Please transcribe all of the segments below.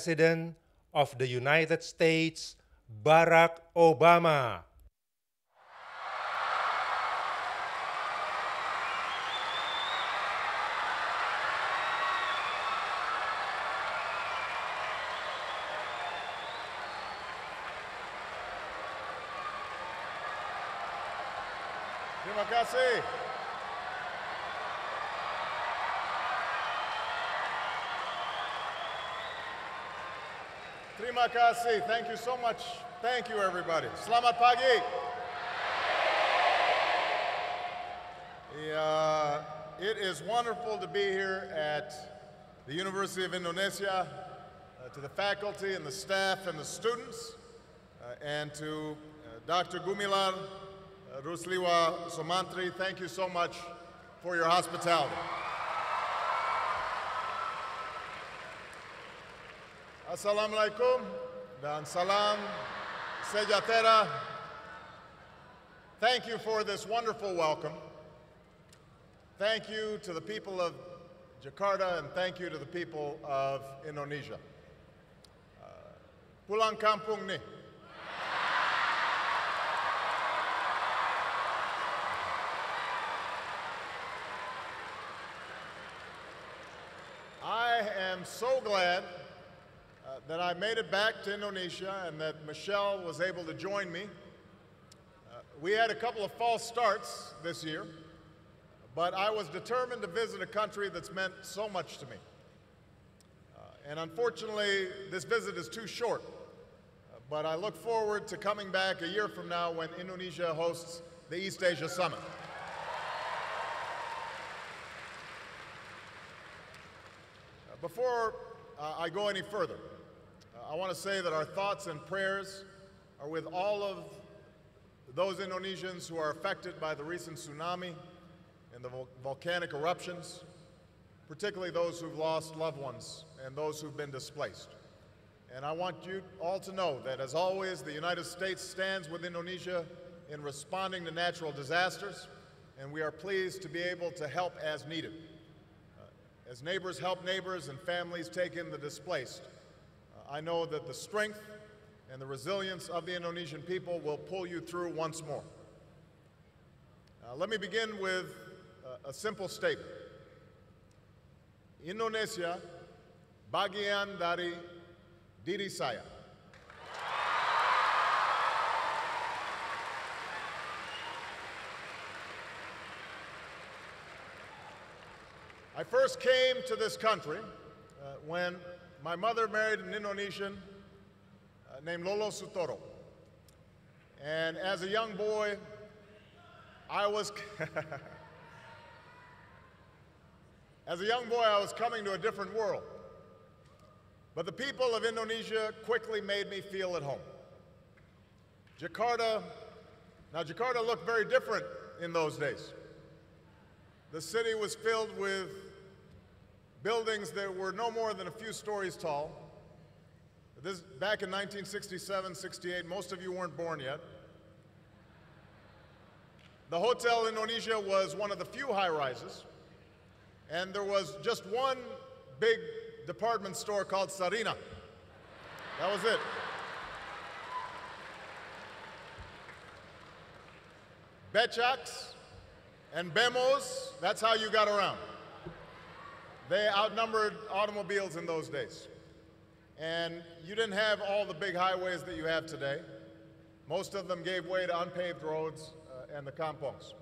President of the United States, Barack Obama. Terima kasih. Terima kasih. Thank you so much. Thank you, everybody. Selamat pagi. It is wonderful to be here at the University of Indonesia, to the faculty and the staff and the students, and to Dr. Gumilar Rusliwa Sumantri. Thank you so much for your hospitality. Assalamualaikum dan salam sejahtera. Thank you for this wonderful welcome. Thank you to the people of Jakarta and thank you to the people of Indonesia. Pulang kampung nih. I am so glad that I made it back to Indonesia and that Michelle was able to join me. We had a couple of false starts this year, but I was determined to visit a country that's meant so much to me. And unfortunately, this visit is too short, but I look forward to coming back a year from now when Indonesia hosts the East Asia Summit. Before I go any further, I want to say that our thoughts and prayers are with all of those Indonesians who are affected by the recent tsunami and the volcanic eruptions, particularly those who've lost loved ones and those who've been displaced. And I want you all to know that, as always, the United States stands with Indonesia in responding to natural disasters, and we are pleased to be able to help as needed. As neighbors help neighbors and families take in the displaced, I know that the strength and the resilience of the Indonesian people will pull you through once more. Let me begin with a simple statement. Indonesia bagian dari diri saya. I first came to this country when my mother married an Indonesian named Lolo Sutoro. And as a young boy, I was coming to a different world. But the people of Indonesia quickly made me feel at home. Jakarta looked very different in those days. The city was filled with buildings that were no more than a few stories tall. This back in 1967, 68, most of you weren't born yet. The Hotel Indonesia was one of the few high-rises, and there was just one big department store called Sarina. That was it. Becaks and Bemos, that's how you got around. They outnumbered automobiles in those days. And you didn't have all the big highways that you have today. Most of them gave way to unpaved roads and the kampongs.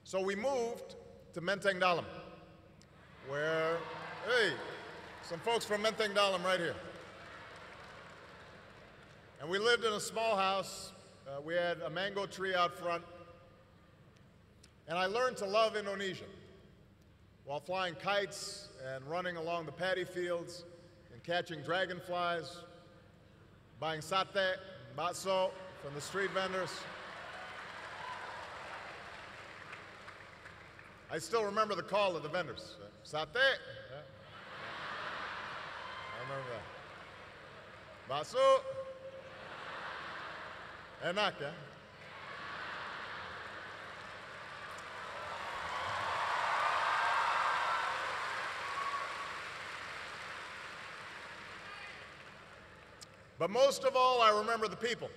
So we moved to Menteng Dalam, where, hey, some folks from Menteng Dalam right here. And we lived in a small house. We had a mango tree out front. And I learned to love Indonesia while flying kites and running along the paddy fields and catching dragonflies, buying satay, bakso from the street vendors. I still remember the call of the vendors. Satay. Yeah. I remember that. Bakso. Enak, ya? But most of all, I remember the people.